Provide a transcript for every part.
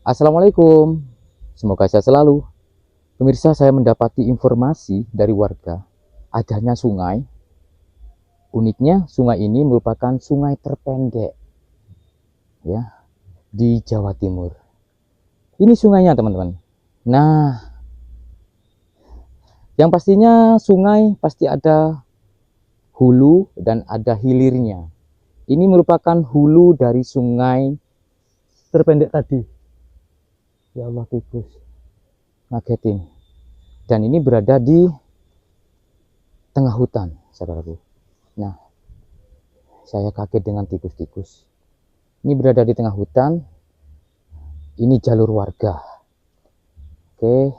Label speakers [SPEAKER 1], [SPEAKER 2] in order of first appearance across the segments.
[SPEAKER 1] Assalamualaikum, semoga sehat selalu. Pemirsa, saya mendapati informasi dari warga adanya sungai. Uniknya, sungai ini merupakan sungai terpendek ya di Jawa Timur. Ini sungainya, teman-teman. Nah, yang pastinya sungai pasti ada hulu dan ada hilirnya. Ini merupakan hulu dari sungai terpendek tadi. Ya Allah, tikus ngagetin. Dan ini berada di tengah hutan, saudaraku. Nah, saya kaget dengan tikus-tikus. Ini berada di tengah hutan. Ini jalur warga. Oke,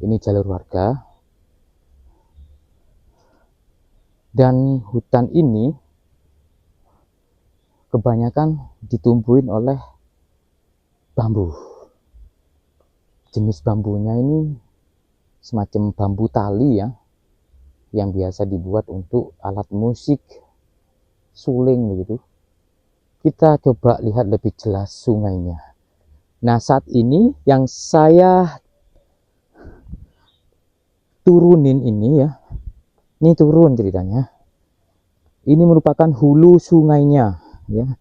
[SPEAKER 1] ini jalur warga. Dan hutan ini kebanyakan ditumbuhin oleh bambu. Jenis bambunya ini semacam bambu tali ya, yang biasa dibuat untuk alat musik, suling begitu. Kita coba lihat lebih jelas sungainya. Nah, saat ini yang saya turunin ini ya, ini turun ceritanya. Ini merupakan hulu sungainya ya.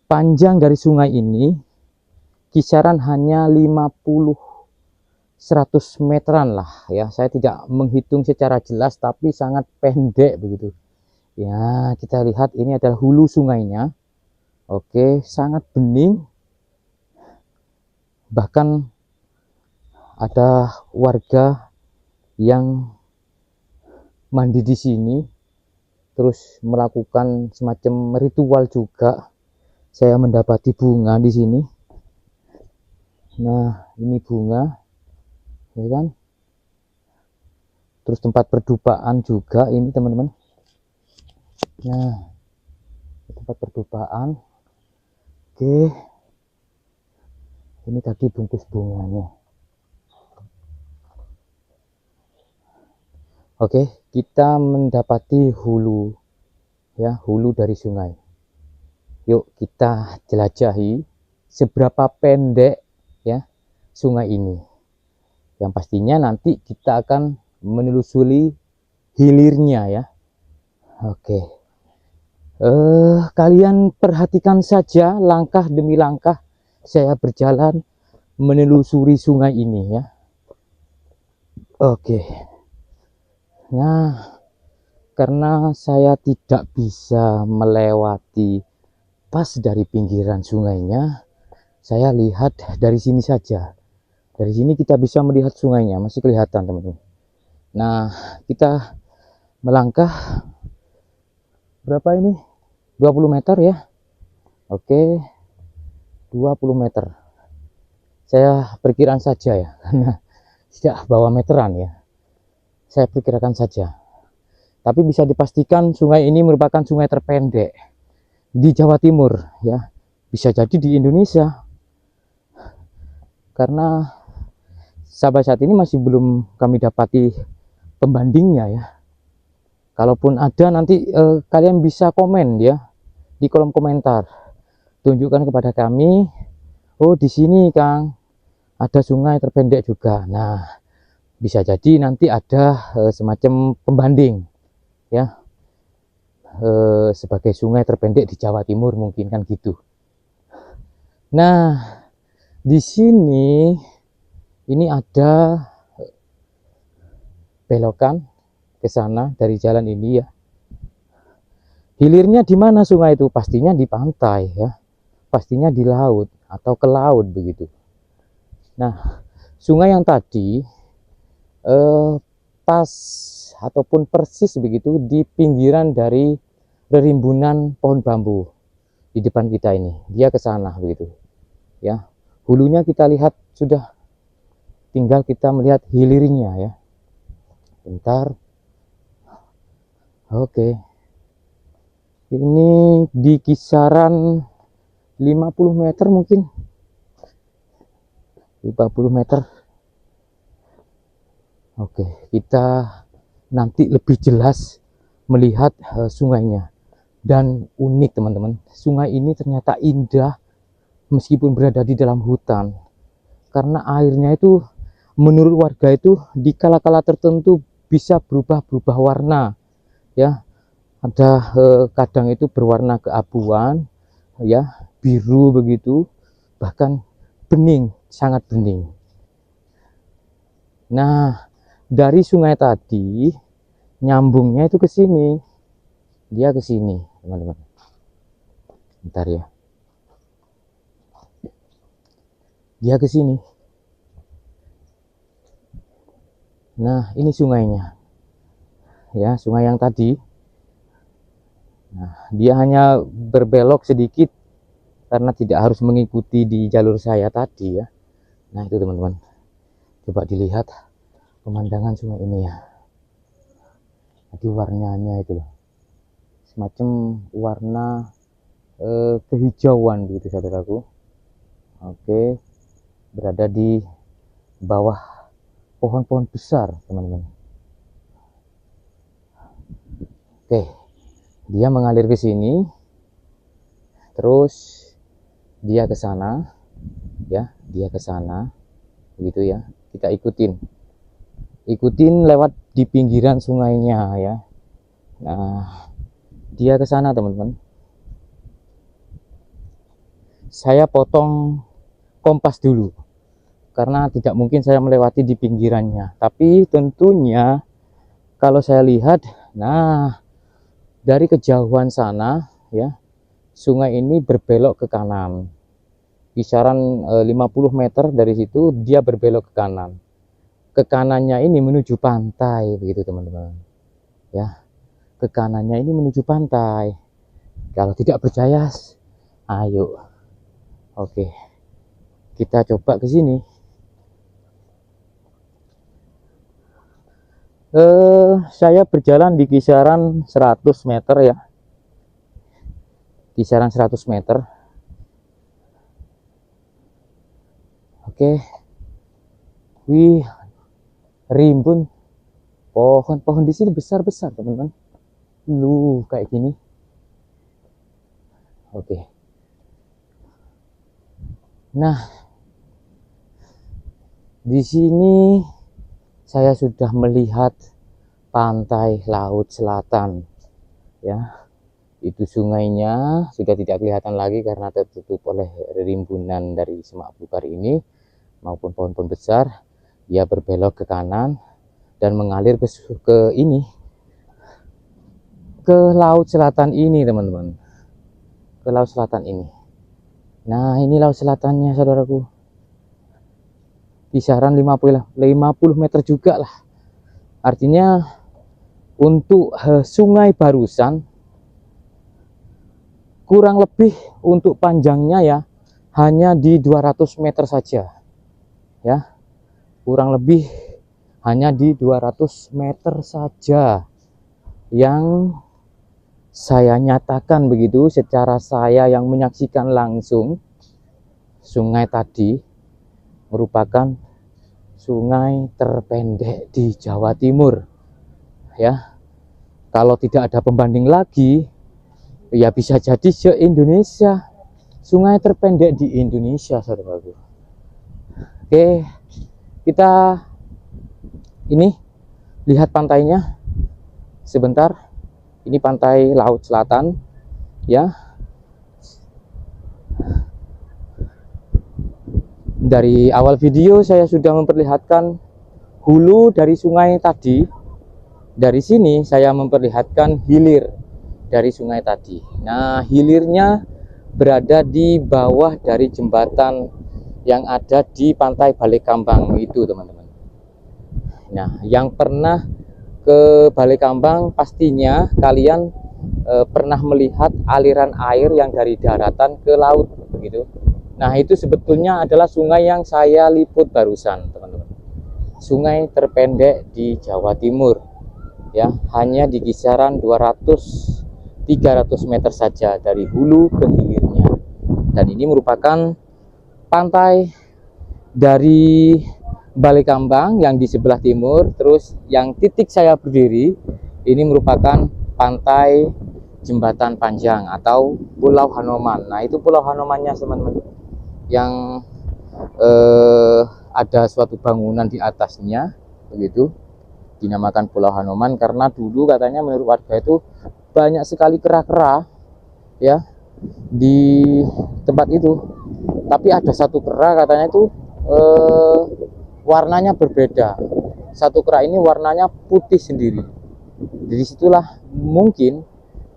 [SPEAKER 1] Panjang dari sungai ini kisaran hanya 50-100 meteran lah ya. Saya tidak menghitung secara jelas tapi sangat pendek begitu. Ya, kita lihat ini adalah hulu sungainya. Oke, sangat bening. Bahkan ada warga yang mandi di sini, terus melakukan semacam ritual juga. Saya mendapati bunga di sini. Nah, ini bunga, ya kan? Terus tempat perdupaan juga ini, teman-teman. Nah, tempat perdupaan. Oke, ini tadi bungkus bunganya. Oke, kita mendapati hulu ya, hulu dari sungai. Yuk kita jelajahi seberapa pendek ya sungai ini. Yang pastinya nanti kita akan menelusuri hilirnya ya. Oke. Kalian perhatikan saja langkah demi langkah saya berjalan menelusuri sungai ini ya. Oke. Nah, karena saya tidak bisa melewati pas dari pinggiran sungainya, saya lihat dari sini saja. Dari sini kita bisa melihat sungainya, masih kelihatan teman-teman. Nah, kita melangkah berapa ini? 20 meter ya. Oke, 20 meter. Saya perkiraan saja ya, karena tidak bawa meteran ya. Saya perkirakan saja. Tapi bisa dipastikan sungai ini merupakan sungai terpendek di Jawa Timur ya. Bisa jadi di Indonesia. Karena sampai saat ini masih belum kami dapati pembandingnya ya. Kalaupun ada nanti kalian bisa komen ya di kolom komentar. Tunjukkan kepada kami, oh di sini Kang ada sungai terpendek juga. Nah, bisa jadi nanti ada semacam pembanding ya, sebagai sungai terpendek di Jawa Timur mungkin kan gitu. Nah, di sini ini ada belokan ke sana dari jalan ini ya. Hilirnya di mana sungai itu? Pastinya di pantai ya. Pastinya di laut atau ke laut begitu. Nah, sungai yang tadi pas ataupun persis begitu di pinggiran dari rimbunan pohon bambu di depan kita ini. Dia ke sana begitu. Ya. Hulunya kita lihat sudah, tinggal kita melihat hilirnya ya. Bentar. Oke. Ini di kisaran 50 meter mungkin. 50 meter. Oke, kita nanti lebih jelas melihat sungainya. Dan unik teman-teman, sungai ini ternyata indah, meskipun berada di dalam hutan, karena airnya itu menurut warga itu di kala-kala tertentu bisa berubah-berubah warna, ya. Ada kadang itu berwarna keabuan, ya, biru begitu, bahkan bening, sangat bening. Nah, dari sungai tadi nyambungnya itu ke sini, dia ke sini, teman-teman. Bentar ya, dia ke sini. Nah, ini sungainya, ya, sungai yang tadi. Nah, dia hanya berbelok sedikit karena tidak harus mengikuti di jalur saya tadi, ya. Nah, itu teman-teman, coba dilihat pemandangan sungai ini, ya. Jadi warnanya itu loh, semacam warna kehijauan gitu, saudaraku. Oke, berada di bawah pohon-pohon besar, teman-teman. Oke, dia mengalir ke sini, terus dia ke sana, ya, dia ke sana, begitu ya. Kita ikutin lewat di pinggiran sungainya, ya. Nah, dia ke sana, teman-teman. Saya potong kompas dulu karena tidak mungkin saya melewati di pinggirannya, tapi tentunya kalau saya lihat, nah, dari kejauhan sana, ya, sungai ini berbelok ke kanan, kisaran 50 meter dari situ dia berbelok ke kanan. Ke kanannya ini menuju pantai, begitu teman-teman, ya. Ke kanannya ini menuju pantai. Kalau tidak percaya, ayo, oke, kita coba ke sini. Saya berjalan di kisaran 100 meter, ya, kisaran 100 meter. Oke, wih, rimbun pohon-pohon di sini besar-besar, teman-teman. Lu kayak gini. Oke. Nah, di sini saya sudah melihat pantai laut selatan, ya. Itu sungainya sudah tidak kelihatan lagi karena tertutup oleh rimbunan dari semak belukar ini maupun pohon-pohon besar. Dia berbelok ke kanan dan mengalir ke ini, ke laut selatan ini, teman-teman, ke laut selatan ini. Nah, ini laut selatannya, saudaraku, kisaran 50 meter juga lah. Artinya untuk sungai barusan kurang lebih untuk panjangnya, ya, hanya di 200 meter saja, ya, kurang lebih hanya di 200 meter saja yang saya nyatakan begitu secara saya yang menyaksikan langsung. Sungai tadi merupakan sungai terpendek di Jawa Timur, ya. Kalau tidak ada pembanding lagi, ya bisa jadi se-Indonesia, sungai terpendek di Indonesia, saudaraku. Oke, kita ini lihat pantainya sebentar. Ini pantai laut selatan, ya. Dari awal video saya sudah memperlihatkan hulu dari sungai tadi. Dari sini saya memperlihatkan hilir dari sungai tadi. Nah, hilirnya berada di bawah dari jembatan yang ada di pantai Balekambang itu, teman-teman. Nah, yang pernah ke Balekambang pastinya kalian pernah melihat aliran air yang dari daratan ke laut, begitu. Nah, itu sebetulnya adalah sungai yang saya liput barusan, teman-teman. Sungai terpendek di Jawa Timur, ya, hanya di kisaran 200-300 meter saja dari hulu ke hilirnya. Dan ini merupakan pantai dari Balekambang yang di sebelah timur. Terus yang titik saya berdiri ini merupakan pantai Jembatan Panjang atau Pulau Hanoman. Nah, itu Pulau Hanomannya, teman-teman. yang ada suatu bangunan di atasnya begitu, dinamakan Pulau Hanoman karena dulu katanya menurut warga itu banyak sekali kera-kera ya di tempat itu. Tapi ada satu kera katanya itu warnanya berbeda. Satu kera ini warnanya putih sendiri. Dari situlah mungkin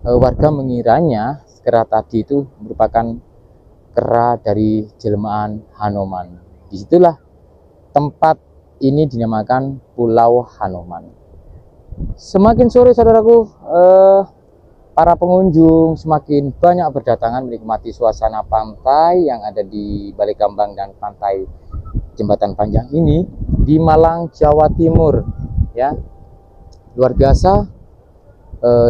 [SPEAKER 1] warga mengiranya kera tadi itu merupakan kera dari jelmaan Hanoman. Disitulah tempat ini dinamakan Pulau Hanoman. Semakin sore saudaraku, para pengunjung semakin banyak berdatangan menikmati suasana pantai yang ada di Balikambang dan pantai Jembatan Panjang ini di Malang, Jawa Timur ya. Luar biasa.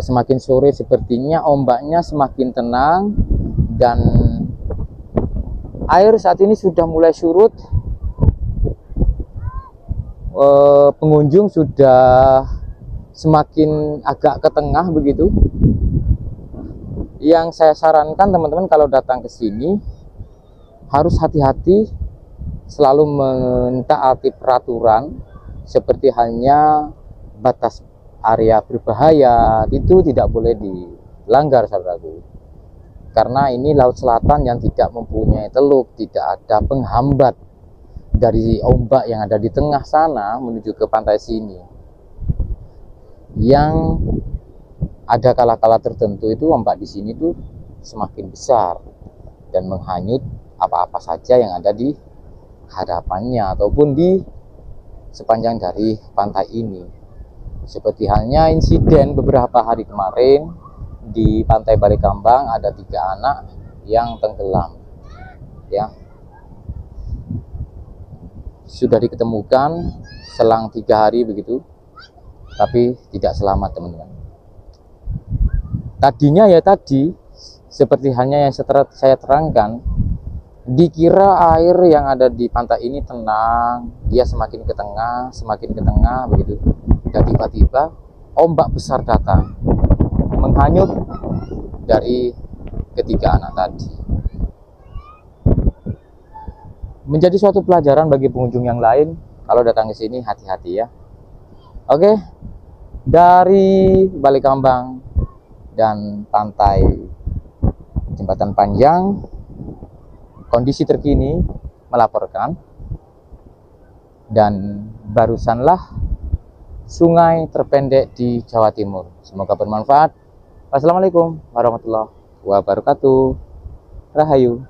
[SPEAKER 1] Semakin sore sepertinya ombaknya semakin tenang dan air saat ini sudah mulai surut. Pengunjung sudah semakin agak ke tengah begitu. Yang saya sarankan teman-teman kalau datang ke sini harus hati-hati, selalu mentaati peraturan seperti halnya batas area berbahaya itu tidak boleh dilanggar saudaraku. Karena ini laut selatan yang tidak mempunyai teluk, tidak ada penghambat dari ombak yang ada di tengah sana menuju ke pantai sini. Yang ada kala-kala tertentu itu ombak di sini tuh semakin besar dan menghanyut apa-apa saja yang ada di hadapannya ataupun di sepanjang dari pantai ini. Seperti halnya insiden beberapa hari kemarin di pantai Balikambang ada 3 anak yang tenggelam ya. Sudah diketemukan selang 3 hari begitu, tapi tidak selamat teman-teman. Tadinya ya tadi seperti halnya yang saya terangkan, dikira air yang ada di pantai ini tenang, dia semakin ke tengah begitu. Dan tiba-tiba ombak besar datang menghanyut dari ketiga anak tadi. Menjadi suatu pelajaran bagi pengunjung yang lain kalau datang ke sini, hati-hati ya. Oke, dari Balikambang dan pantai Jembatan Panjang, kondisi terkini melaporkan, dan barusanlah sungai terpendek di Jawa Timur. Semoga bermanfaat. Wassalamualaikum warahmatullahi wabarakatuh. Rahayu.